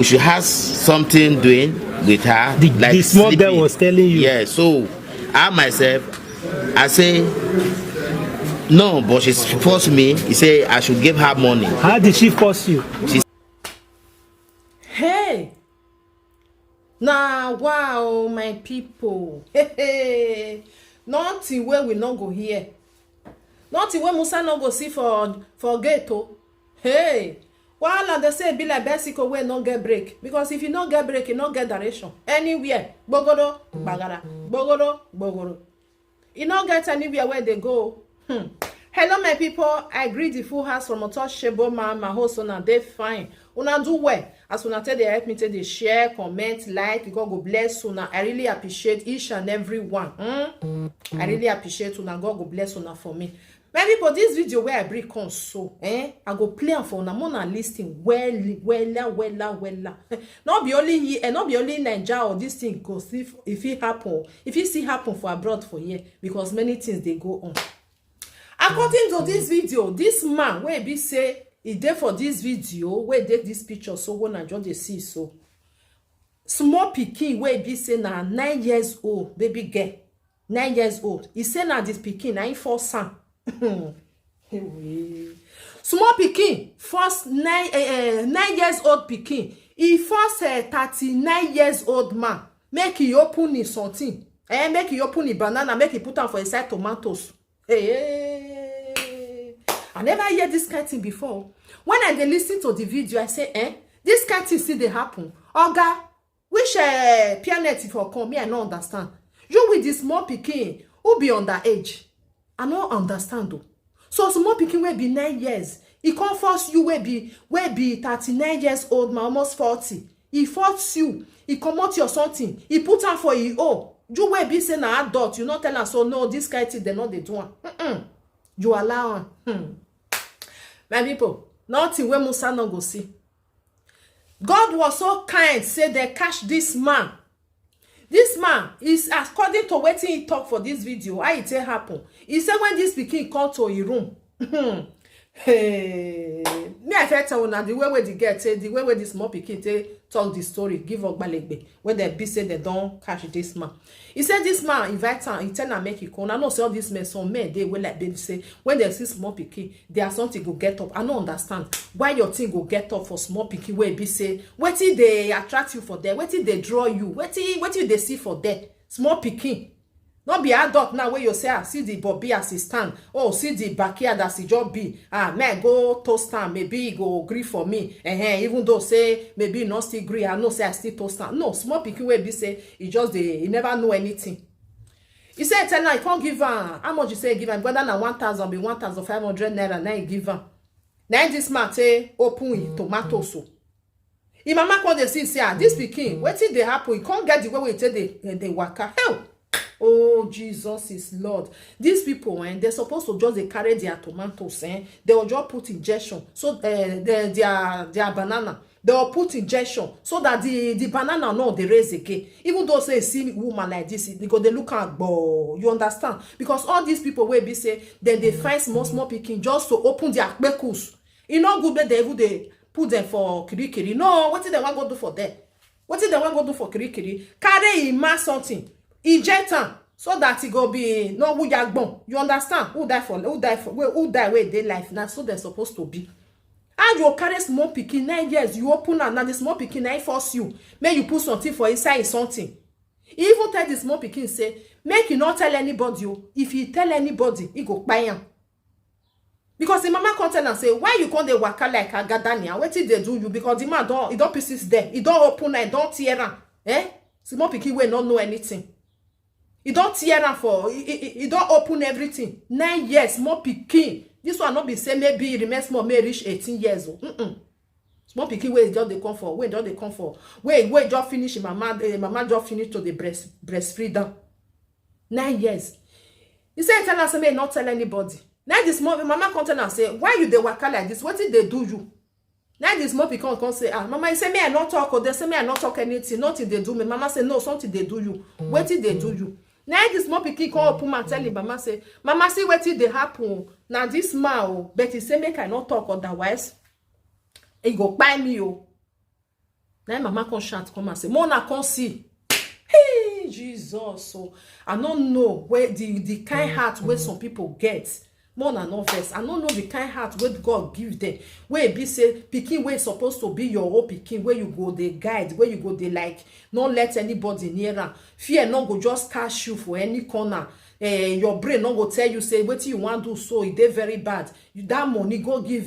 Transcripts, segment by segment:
she has something doing with her. The small girl was telling you. Yeah, so I myself, I say, no, but she forced me. He say I should give her money. How did she force you? Hey! Nah, wow, my people. Hey, nothing where we not go here. Nothing where Musa not go see for ghetto. Hey! Wahala they say be like bicycle where no get break, because if you no get break you no get direction anywhere. Bogodo bagara, bogodo bogodo, you no get anywhere where they go. Hello my people, I greet the full house from Oto Shebo my host. Una dey fine, una do well as una tell they help me, tell they share, comment, like. God go bless una. I really appreciate each and every one. I really appreciate una. God go bless una for me. My people, this video where I bring come so, I go play am for una. Mona listing wella. Not be only here, and not be only in Nigeria or this thing go see if it happen, if it still happen for abroad for here, because many things they go on. According to this video, this man where be say he there for this video, where take this picture, so when I just dey see so small pikin where be say na 9 years old baby girl, 9 years old. He say na this pikin na him force am. Small pikin first 9 years old pikin. He force 39 years old man make he open his something. Make he open his banana, make he put am for inside tomatoes. Hey, I never hear this kind of thing before. When I dey listen to the video, I say, this kind of thing still dey happen. Oga, which planet for come? Me, I no understand. You with this small pikin who be underage, I no understand though. So small pikin will be 9 years. He can't force you will be 39 years old, man, almost 40. He force you. He come out your something. He put on for you. Oh, you will be saying an adult. You not tell us so no. This kind of thing they not they do. You allow. My people, nothing where Musa no go see. God was so kind, say they catch this man. This man is according to what he talk for this video. How it happen? He said when this pikin come to his room. Hey, me I first tell una the way where the girl say, the way where this small pikin talk the story, give up Ogbalegbe when they be say they don't catch this man. He said this man invite him, he tell am make he come. I know say all this men, some men they will like baby say when they see small pikin, there are something go get up. I don't understand why your thing go get up for small pikin where be say wetin they attract you for there, wetin they draw you, wetin they see for there, small pikin. Not be adult now where you say, see the Bobby as he stand. Oh, see the backyard as he just be. Man, go toast am. Maybe he go agree for me. Even though say, maybe not still agree. I know say I still toast am. No, small pikin wey be say, he never know anything. He said, tell now, he can't give am. How much you say give am? Whether na 1,000 be 1,500 naira, now he give am. Now this man say, open him tomato so. His mama come dey see, say, this pikin, wetin dey happen? He can't get the way we take the waka. Hell! Oh, Jesus is Lord. These people, they're supposed to just carry their tomatoes, they will just put injection. So their banana, they will put injection so that the banana no they raise again. Even though say see woman like this, because they look at bow. You understand? Because all these people will be say then they find small picking just to open their bekus. It's not good that they put them for kirikiri. No, what did they want to do for them? What did they want to do for kirikiri? Carry him something. Eject am so that it go be no who yagbon. You understand? Who die where they life now, so they're supposed to be. And you carry small pikin 9 years, you open am, now the small pikin I force you. Make you put something for inside something. He even tell the small pikin say, make you not tell anybody. If you tell anybody, he go buy am. Because the mama come tell and say, why you come dey waka like a gadania? What did they do you? Because the man don't pieces there. He don't open am, he don't tear am. Small pikin will not know anything. He don't tear am for, he don't open everything. 9 years, small pikin. This one not be say maybe he remains small, may reach 18 years old. Small pikin where just they come for, where don't they come for? Where just finish mama just finish to the breastfeed down. 9 years. He said tell us may not tell anybody. Now this small mama come tell and say, why you dey waka like this? What did they do you? Now this small pikin come say, mama, you say me I not talk, or they say me I not talk anything, nothing they do me. Mama say no, something they do you. What did they do you? Now this small pikin come open and tell him, mama say, mama see what did they happen? Now this man, but he say make I not talk otherwise. He go buy me. Now mama come shout, come and say, Mona come see. Hey, Jesus. So I don't know where the kind heart where some people get. More than no first. I don't know the kind heart where God give them. Where it be say, Pikin where supposed to be your own Pikin, where you go, they guide, where you go, they like, not let anybody near her. Fear not go just catch you for any corner. Your brain not go tell you, say, what you want to do, so it they very bad. You that money go give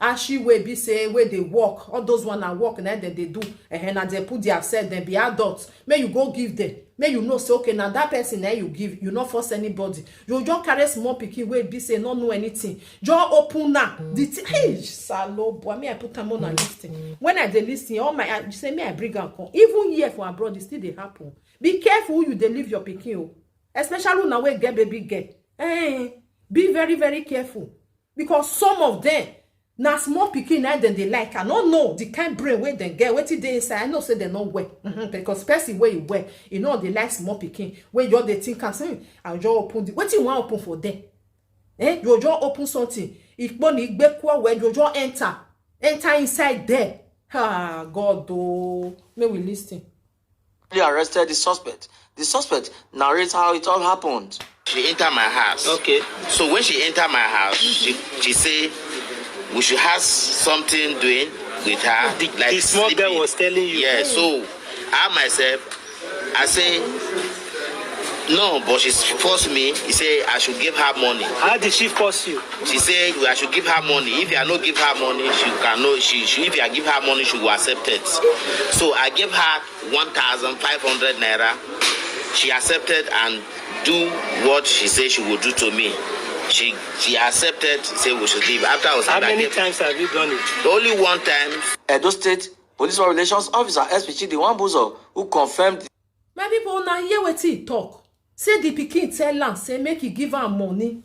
Ashi where be say, where they walk, all those one are walk, and then they do, and they put their self, then be adults. May you go give them. May you know, say, okay, now that person there you give, you not force anybody. You just carry small Pikin where be say, not know anything. Just open now. Hey, salo, boy, me I put them on a listing. When I dey listen, all my, you say, me I bring and come. Even here for abroad, it still they happen. Be careful who you dey leave your Pikin. Especially now we get baby get. Be very, very careful. Because some of them, now small Pikin than they like. I don't know the kind brain where they get. What they inside, I know say they not wear. Because person where you wear, you know they like small Pikin. Where you they think and say, I'll just open the, what you want open for them? You just open something. If money be where you just enter inside there. Ah, God, oh, may we listen. They arrested the suspect. The suspect narrates how it all happened. She entered my house. Okay. So when she entered my house, she say we should have something doing with her. The small sleeping. girl was telling you. Yeah, so I myself, I say, no, but she forced me. He say I should give her money. How did she force you? She said I should give her money. If I not give her money, she cannot. If I give her money, she will accept it. So I gave her 1,500 naira. She accepted and do what she said she would do to me. She accepted, say we should leave. After I was how many times have you done it? Only one time. Edo State Police Relations Officer SP the Wambuzo, who confirmed. My people now hear what he talk. Say the Pikin tell am, say make he give her money.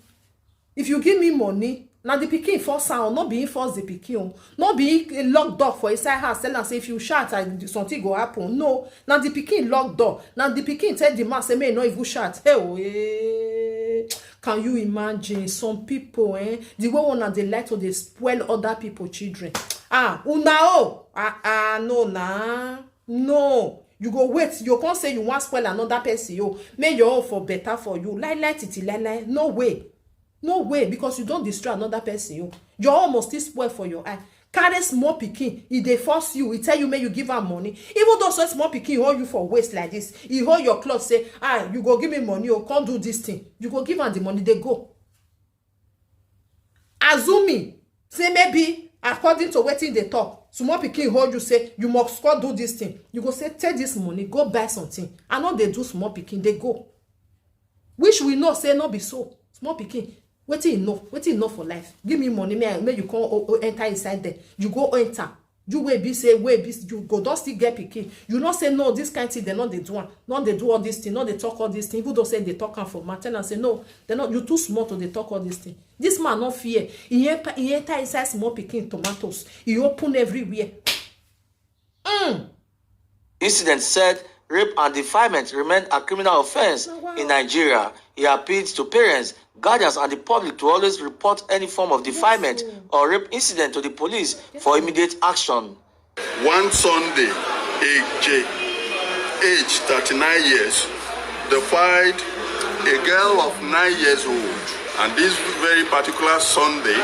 If you give me money, now the Pikin force her, not be force the Pikin, not be locked door for inside house. Tell am say if you shout, something go happen. No, now the Pikin locked door. Now the Pikin tell the man say may not even shout. Hey, can you imagine some people? The way one they like to they spoil other people children. No. You go wait, you can't say you want spoil another person, yo. May your own for better for you. Lie. No way, because you don't destroy another person, yo. Your own must still spoil for your eye. Carry small Pikin, if they force you, he tell you may you give her money. Even though so small Pikin hold you for waste like this, he hold your clothes, say, you go give me money, or can't do this thing. You go give her the money, they go. Assuming, say maybe, according to what they talk, small Pikin hold you, say you must go do this thing. You go say take this money, go buy something. I know they do small Pikin, they go. Which we know say not be so. Small Pikin, wetin enough for life. Give me money, may you come enter inside there. You go enter. You will be say you go don't still get Pikin. You not say no this kind of thing they not they do one. Not they do all this thing. Not they talk all this thing. People don't say they talk am for matter and say no. They're not. You too small to they talk all this thing. This man not fear. He enter inside small Pikin tomatoes. He open everywhere. Incident said rape and defilement remained a criminal offense in Nigeria. He appealed to parents, guardians, and the public to always report any form of defilement or rape incident to the police for immediate action. One Sunday, age 39 years, defied a girl of 9 years old. And this very particular Sunday,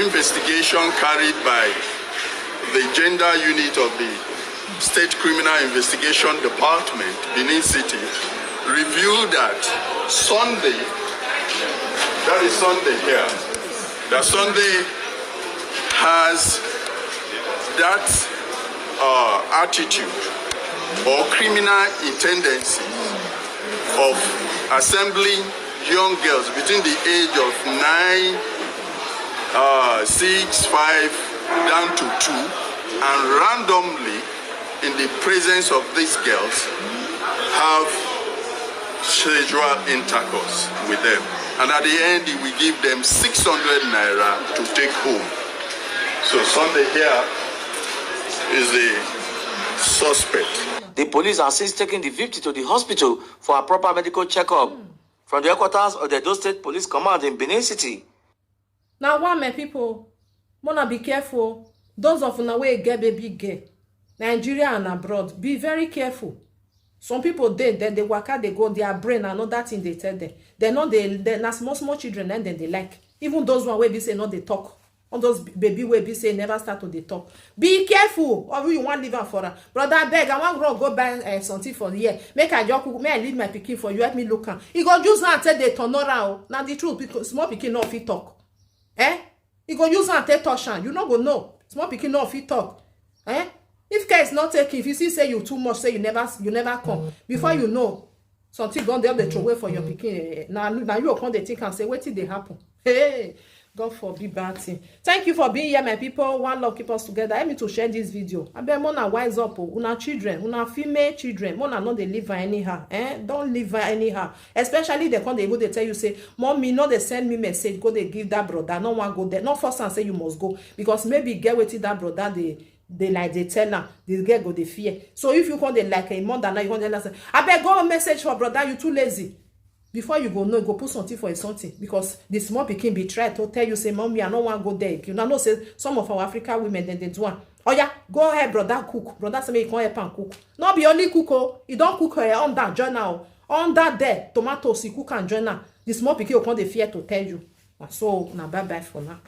investigation carried by the gender unit of the State Criminal Investigation Department, Benin City, revealed that Sunday, that is Sunday here, that Sunday has that attitude or criminal tendency of assembling young girls between the age of 9, 6, 5, down to 2, and randomly, in the presence of these girls, have sexual intercourse with them. And at the end, he will give them 600 naira to take home. So Sunday here is the suspect. The police are since taking the victim to the hospital for a proper medical checkup. From the headquarters of the Edo State Police Command in Benin City. Now, my people, wanna be careful. Those of una way get baby girl, Nigeria and abroad, be very careful. Some people they waka, they go, their brain and another thing they tell them. They're not they're not small children, and then they like. Even those one where be say not they talk. All those baby where be say never start to they talk. Be careful, or you want live for her. Brother beg, I want go buy something for the year. Make I just cook, may I leave my pikin for you, help me look am. He go use and tell they turn around. Now the truth, because small pikin not fit talk. He go use and tell touch am. You not go know. Small pikin not fit talk. If care is not taking, if you see say you too much, say you never come. Before you know, something gone there they throw away for your pikin. Now you come they think and say, what did they happen? Hey, God forbid bad thing. Thank you for being here, my people. One love keep us together. Help me to share this video. I bet mona wise up. Una children, una female children. Mona not they live her anyhow. Don't live her anyhow. Especially they come they go they tell you say, mommy, no they send me message. Go they give that brother. No one go there. Not force and say you must go because maybe get with that brother they like they tell now this girl go they fear. So if you come they like a mother now you want to say, I bet go a message for brother. You too lazy. Before you go no go put something for something because the small pikin be try to tell you say mommy I no want go there. You know say some of our African women then they do one. Oh yeah, go ahead brother cook. Brother say me you come help and cook. Not be only cook oh, you don't cook her on that journal. On that there tomatoes you cook and journal. The small pikin will come they fear to tell you. So now bye bye for now.